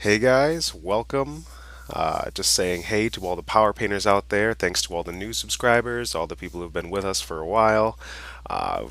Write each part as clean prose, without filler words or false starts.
Hey guys, welcome. Just saying hey to all the power painters out there. Thanks to all the new subscribers, all the people who've been with us for a while.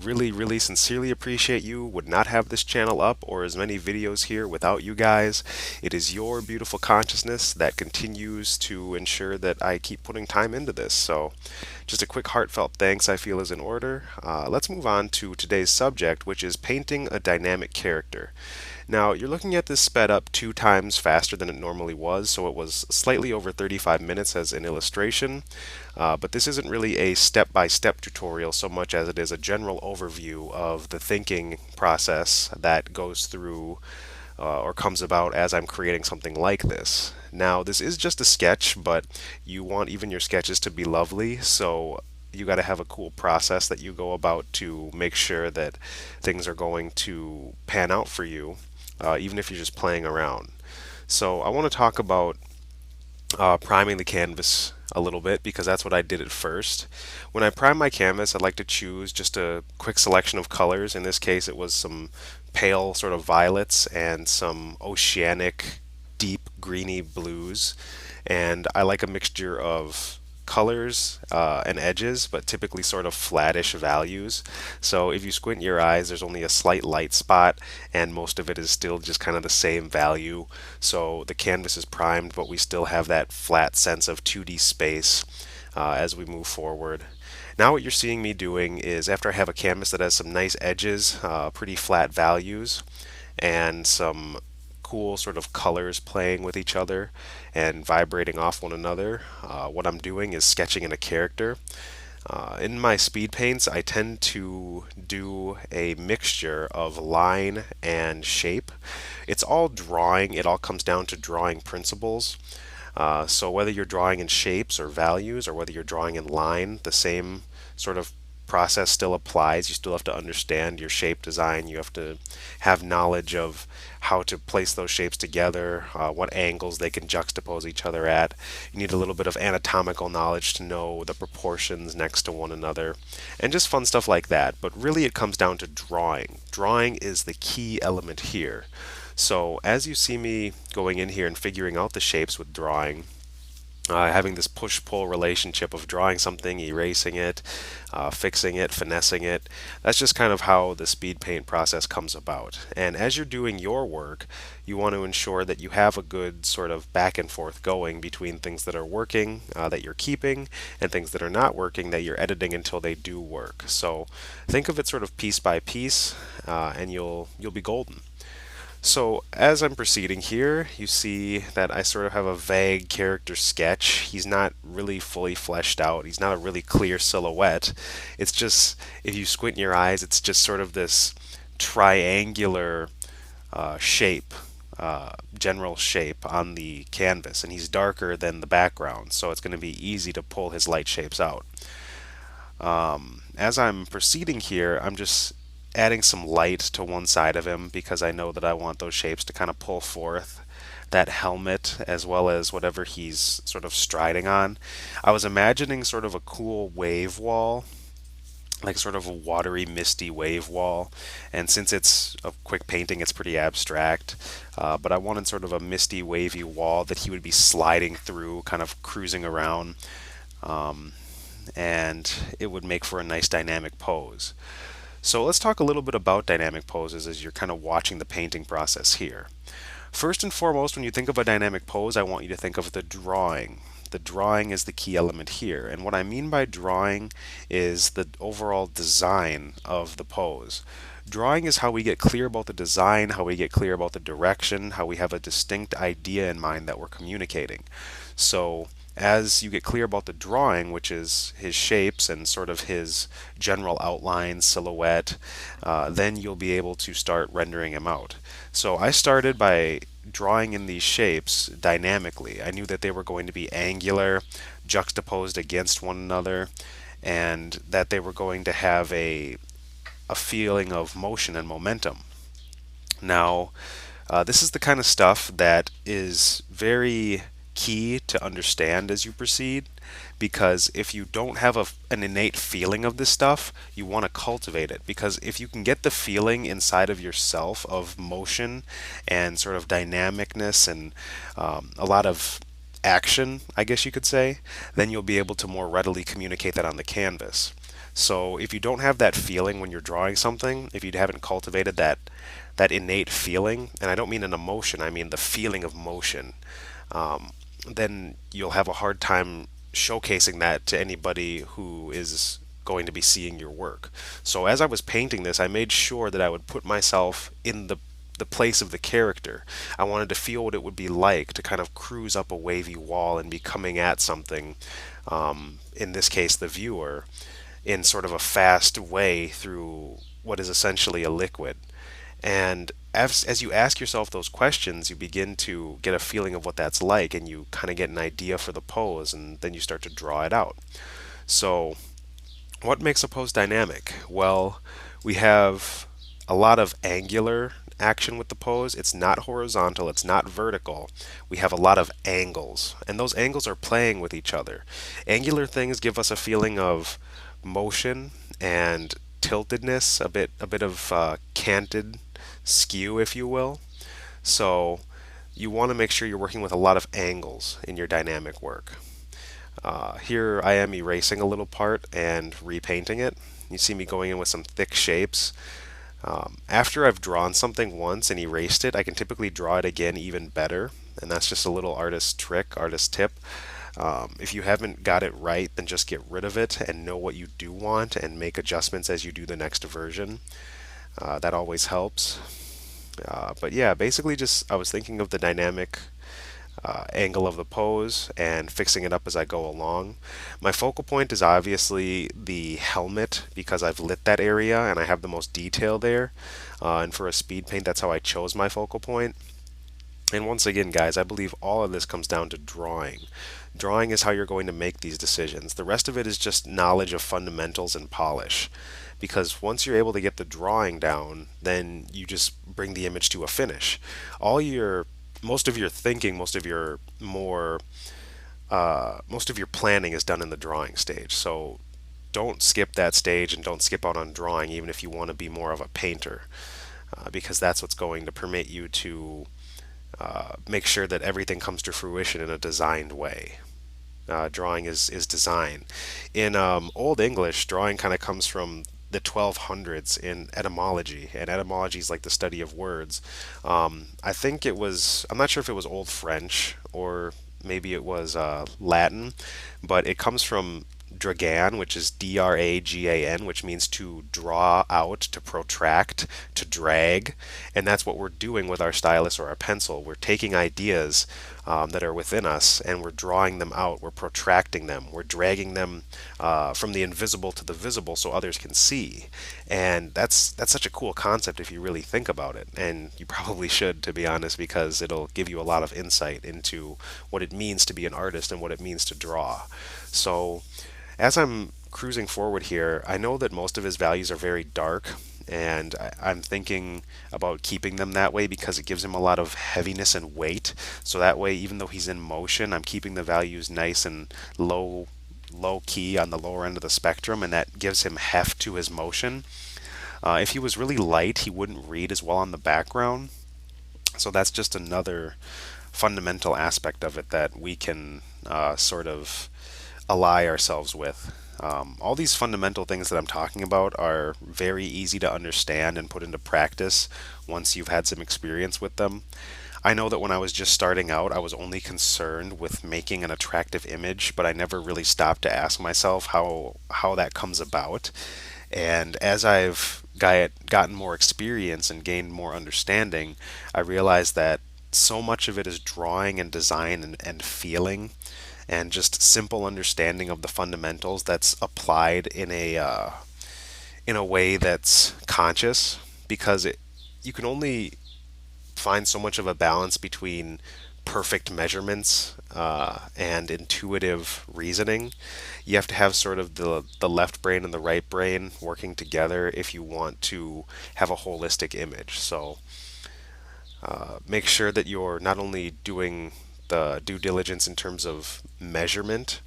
Really sincerely appreciate you. Would not have this channel up or as many videos here without you guys. It is your beautiful consciousness that continues to ensure that I keep putting time into this. So, just a quick heartfelt thanks I feel is in order. Let's move on to today's subject, which is painting a dynamic character. Now, you're looking at this sped up 2 times faster than it normally was, so it was slightly over 35 minutes as an illustration. But this isn't really a step-by-step tutorial so much as it is a general overview of the thinking process that goes through or comes about as I'm creating something like this. Now, this is just a sketch, but you want even your sketches to be lovely, so you got to have a cool process that you go about to make sure that things are going to pan out for you, even if you're just playing around. So I want to talk about priming the canvas a little bit because that's what I did at first. When I prime my canvas, I'd like to choose just a quick selection of colors. In this case, it was some pale sort of violets and some oceanic deep greeny blues. And I like a mixture of colors and edges, but typically sort of flattish values. So if you squint your eyes, there's only a slight light spot, and most of it is still just kind of the same value. So the canvas is primed, but we still have that flat sense of 2D space as we move forward. Now what you're seeing me doing is after I have a canvas that has some nice edges, pretty flat values, and some cool sort of colors playing with each other and vibrating off one another. What I'm doing is sketching in a character. In my speed paints, I tend to do a mixture of line and shape. It's all drawing, it all comes down to drawing principles. So whether you're drawing in shapes or values or whether you're drawing in line, the same sort of process still applies. You still have to understand your shape design. You have to have knowledge of how to place those shapes together, what angles they can juxtapose each other at. You need a little bit of anatomical knowledge to know the proportions next to one another, and just fun stuff like that. But really, it comes down to drawing. Drawing is the key element here. So as you see me going in here and figuring out the shapes with drawing, having this push-pull relationship of drawing something, erasing it, fixing it, finessing it. That's just kind of how the speed paint process comes about. And as you're doing your work, you want to ensure that you have a good sort of back and forth going between things that are working, that you're keeping, and things that are not working that you're editing until they do work. So think of it sort of piece by piece, and you'll be golden. So as I'm proceeding here, you see that I sort of have a vague character sketch. He's not really fully fleshed out. He's not a really clear silhouette. It's just, if you squint your eyes, it's just sort of this triangular shape, general shape on the canvas. And he's darker than the background, so it's going to be easy to pull his light shapes out. As I'm proceeding here, I'm just adding some light to one side of him because I know that I want those shapes to kind of pull forth that helmet as well as whatever he's sort of striding on. I was imagining sort of a cool wave wall, like sort of a watery, misty wave wall. And since it's a quick painting, it's pretty abstract. But I wanted sort of a misty, wavy wall that he would be sliding through, kind of cruising around. Um, and it would make for a nice dynamic pose. So let's talk a little bit about dynamic poses as you're kind of watching the painting process here. First and foremost, when you think of a dynamic pose, I want you to think of the drawing. The drawing is the key element here. And what I mean by drawing is the overall design of the pose. Drawing is how we get clear about the design, how we get clear about the direction, how we have a distinct idea in mind that we're communicating. So as you get clear about the drawing, which is his shapes and sort of his general outline, silhouette, then you'll be able to start rendering him out. So I started by drawing in these shapes dynamically. I knew that they were going to be angular, juxtaposed against one another, and that they were going to have a feeling of motion and momentum. Now, this is the kind of stuff that is very key to understand as you proceed, because if you don't have an innate feeling of this stuff, you want to cultivate it. Because if you can get the feeling inside of yourself of motion and sort of dynamicness and a lot of action, I guess you could say, then you'll be able to more readily communicate that on the canvas. So if you don't have that feeling when you're drawing something, if you haven't cultivated that innate feeling, and I don't mean an emotion, I mean the feeling of motion, then you'll have a hard time showcasing that to anybody who is going to be seeing your work. So as I was painting this, I made sure that I would put myself in the place of the character. I wanted to feel what it would be like to kind of cruise up a wavy wall and be coming at something, in this case the viewer, in sort of a fast way through what is essentially a liquid. And as you ask yourself those questions, you begin to get a feeling of what that's like, and you kind of get an idea for the pose, and then you start to draw it out. So, what makes a pose dynamic? Well, we have a lot of angular action with the pose. It's not horizontal, it's not vertical. We have a lot of angles, and those angles are playing with each other. Angular things give us a feeling of motion and tiltedness, a bit of canted skew, if you will. So you want to make sure you're working with a lot of angles in your dynamic work. Here I am erasing a little part and repainting it. You see me going in with some thick shapes. After I've drawn something once and erased it, I can typically draw it again even better, and that's just a little artist trick, artist tip. If you haven't got it right, then just get rid of it and know what you do want and make adjustments as you do the next version. That always helps. But yeah, basically just I was thinking of the dynamic angle of the pose and fixing it up as I go along. My focal point is obviously the helmet because I've lit that area and I have the most detail there. And for a speed paint, that's how I chose my focal point. And once again, guys, I believe all of this comes down to drawing. Drawing is how you're going to make these decisions. The rest of it is just knowledge of fundamentals and polish. Because once you're able to get the drawing down, then you just bring the image to a finish. Most of your thinking, most of your planning is done in the drawing stage. So don't skip that stage and don't skip out on drawing, even if you want to be more of a painter, because that's what's going to permit you to make sure that everything comes to fruition in a designed way. Drawing is design. In Old English, drawing kind of comes from the 1200s in etymology, and etymology is like the study of words. I'm not sure if it was Old French or maybe it was Latin, but it comes from dragan, which is Dragan, which means to draw out, to protract, to drag. And that's what we're doing with our stylus or our pencil. We're taking ideas that are within us and we're drawing them out, we're protracting them, we're dragging them from the invisible to the visible so others can see. And that's such a cool concept if you really think about it. And you probably should, to be honest, because it'll give you a lot of insight into what it means to be an artist and what it means to draw. So as I'm cruising forward here, I know that most of his values are very dark, and I'm thinking about keeping them that way because it gives him a lot of heaviness and weight. So that way, even though he's in motion, I'm keeping the values nice and low key on the lower end of the spectrum, and that gives him heft to his motion. If he was really light, he wouldn't read as well on the background. So that's just another fundamental aspect of it that we can sort of ally ourselves with. All these fundamental things that I'm talking about are very easy to understand and put into practice once you've had some experience with them. I know that when I was just starting out, I was only concerned with making an attractive image, but I never really stopped to ask myself how that comes about. And as I've gotten more experience and gained more understanding, I realized that so much of it is drawing and design and feeling and just simple understanding of the fundamentals that's applied in a way that's conscious, because you can only find so much of a balance between perfect measurements and intuitive reasoning. You have to have sort of the left brain and the right brain working together if you want to have a holistic image. So make sure that you're not only doing the due diligence in terms of measurement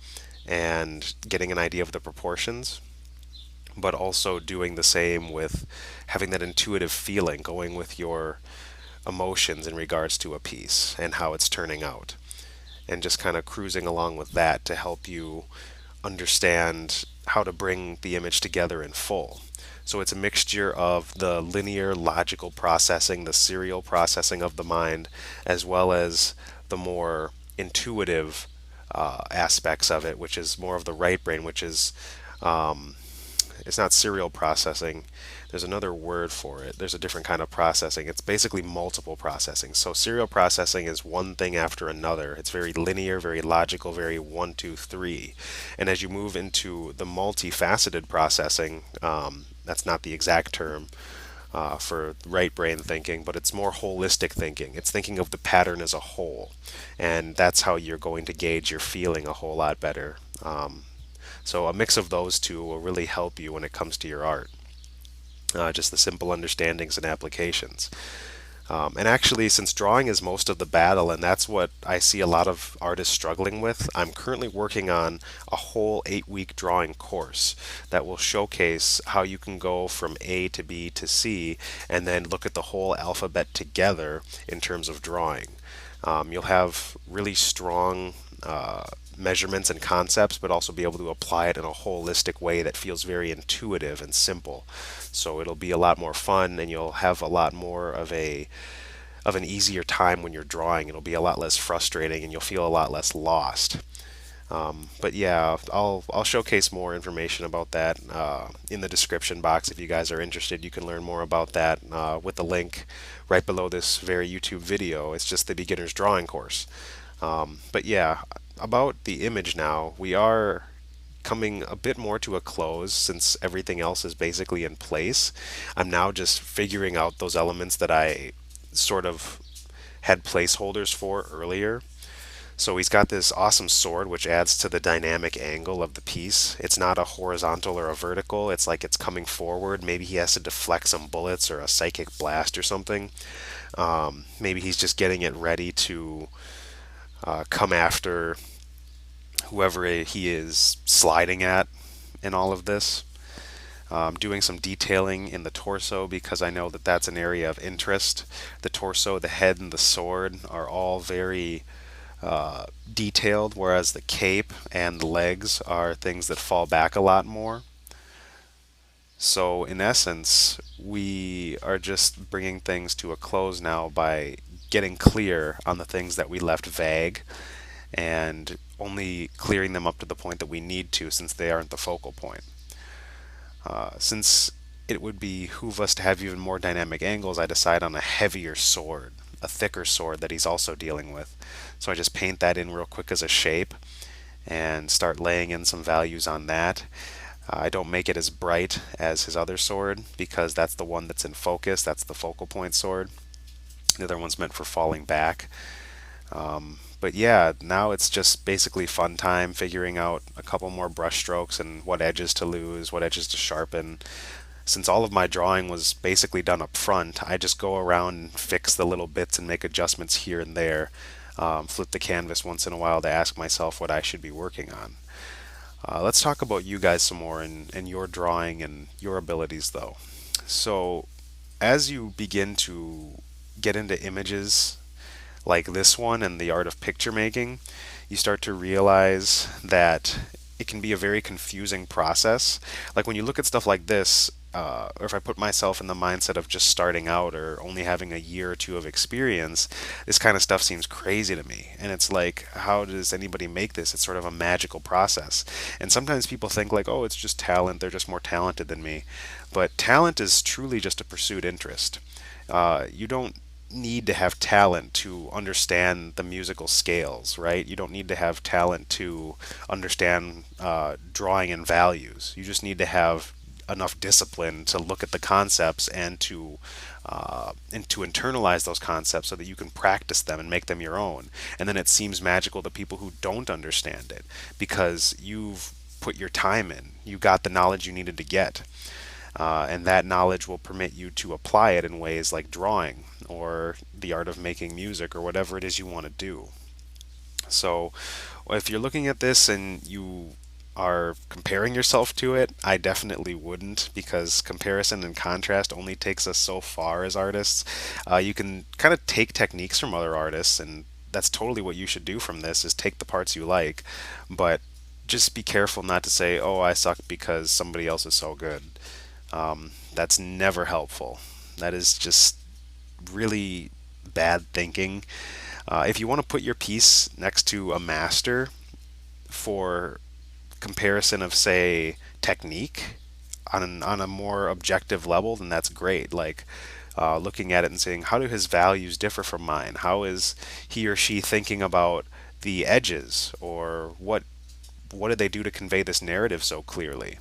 and getting an idea of the proportions, but also doing the same with having that intuitive feeling going with your emotions in regards to a piece and how it's turning out, and just kind of cruising along with that to help you understand how to bring the image together in full. So it's a mixture of the linear logical processing, the serial processing of the mind, as well as the more intuitive aspects of it, which is more of the right brain, which is it's not serial processing. There's another word for it. There's a different kind of processing. It's basically multiple processing. So serial processing is one thing after another. It's very linear, very logical, very one, two, three. And as you move into the multifaceted processing, that's not the exact term for right brain thinking, but it's more holistic thinking. It's thinking of the pattern as a whole. And that's how you're going to gauge your feeling a whole lot better. So a mix of those two will really help you when it comes to your art. Just the simple understandings and applications. And actually, since drawing is most of the battle, and that's what I see a lot of artists struggling with, I'm currently working on a whole 8-week drawing course that will showcase how you can go from A to B to C and then look at the whole alphabet together in terms of drawing. You'll have really strong measurements and concepts, but also be able to apply it in a holistic way that feels very intuitive and simple. So it'll be a lot more fun, and you'll have a lot more of an easier time when you're drawing. It'll be a lot less frustrating, and you'll feel a lot less lost. But yeah, I'll showcase more information about that in the description box. If you guys are interested, you can learn more about that with the link right below this very YouTube video. It's just the beginner's drawing course. But yeah, about the image now, we are coming a bit more to a close since everything else is basically in place. I'm now just figuring out those elements that I sort of had placeholders for earlier. So he's got this awesome sword which adds to the dynamic angle of the piece. It's not a horizontal or a vertical, it's like it's coming forward. Maybe he has to deflect some bullets or a psychic blast or something. Maybe he's just getting it ready to come after whoever he is sliding at in all of this. Doing some detailing in the torso because I know that that's an area of interest. The torso, the head, and the sword are all very detailed, whereas the cape and the legs are things that fall back a lot more. So in essence, we are just bringing things to a close now by getting clear on the things that we left vague and only clearing them up to the point that we need to, since they aren't the focal point. Since it would behoove us to have even more dynamic angles, I decide on a heavier sword, a thicker sword that he's also dealing with. So I just paint that in real quick as a shape and start laying in some values on that. I don't make it as bright as his other sword because that's the one that's in focus, that's the focal point sword. The other one's meant for falling back. But yeah, now it's just basically fun time figuring out a couple more brush strokes and what edges to lose, what edges to sharpen. Since all of my drawing was basically done up front, I just go around and fix the little bits and make adjustments here and there. Flip the canvas once in a while to ask myself what I should be working on. Let's talk about you guys some more and your drawing and your abilities though. So as you begin to get into images like this one and the art of picture making, you start to realize that it can be a very confusing process. Like when you look at stuff like this, or if I put myself in the mindset of just starting out or only having a year or two of experience, this kind of stuff seems crazy to me. And it's like, how does anybody make this? It's sort of a magical process. And sometimes people think like, oh, it's just talent. They're just more talented than me. But talent is truly just a pursued interest. You don't need to have talent to understand the musical scales, right? You don't need to have talent to understand drawing and values. You just need to have enough discipline to look at the concepts and to internalize those concepts so that you can practice them and make them your own. And then it seems magical to people who don't understand it because you've put your time in. You got the knowledge you needed to get. And that knowledge will permit you to apply it in ways like drawing or the art of making music or whatever it is you want to do. So if you're looking at this and you are comparing yourself to it, I definitely wouldn't, because comparison and contrast only takes us so far as artists. You can kind of take techniques from other artists, and that's totally what you should do from this, is take the parts you like, but just be careful not to say, oh, I suck because somebody else is so good. That's never helpful. That is just really bad thinking. If you want to put your piece next to a master for comparison of, say, technique on a more objective level, then that's great. Like, looking at it and saying, how do his values differ from mine? How is he or she thinking about the edges, or what did they do to convey this narrative so clearly?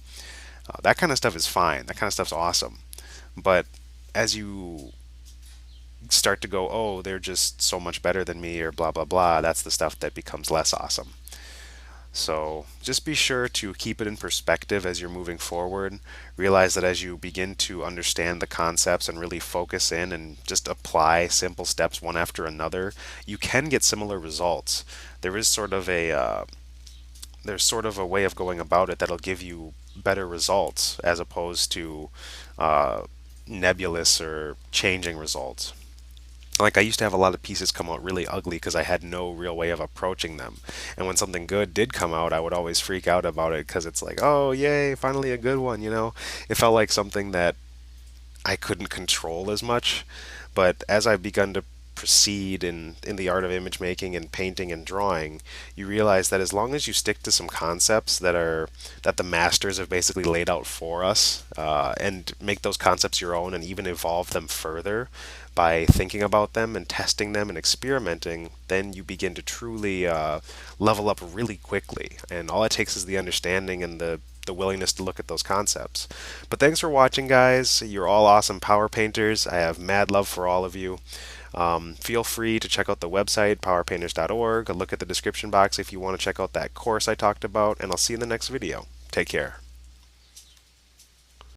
That kind of stuff is fine. That kind of stuff's awesome. But as you start to go, oh, they're just so much better than me, or blah blah blah, that's the stuff that becomes less awesome. So just be sure to keep it in perspective as you're moving forward. Realize that as you begin to understand the concepts and really focus in and just apply simple steps one after another, you can get similar results. There is sort of a there's sort of a way of going about it that'll give you better results, as opposed to uh, nebulous or changing results. Like, I used to have a lot of pieces come out really ugly because I had no real way of approaching them. And when something good did come out, I would always freak out about it because it's like, oh, yay, finally a good one, you know? It felt like something that I couldn't control as much. But as I've begun to proceed in the art of image making and painting and drawing, you realize that as long as you stick to some concepts that the masters have basically laid out for us, and make those concepts your own and even evolve them further by thinking about them and testing them and experimenting, then you begin to truly level up really quickly. And all it takes is the understanding and the willingness to look at those concepts. But thanks for watching, guys. You're all awesome power painters. I have mad love for all of you. Feel free to check out the website, powerpainters.org. Look at the description box if you want to check out that course I talked about, and I'll see you in the next video. Take care.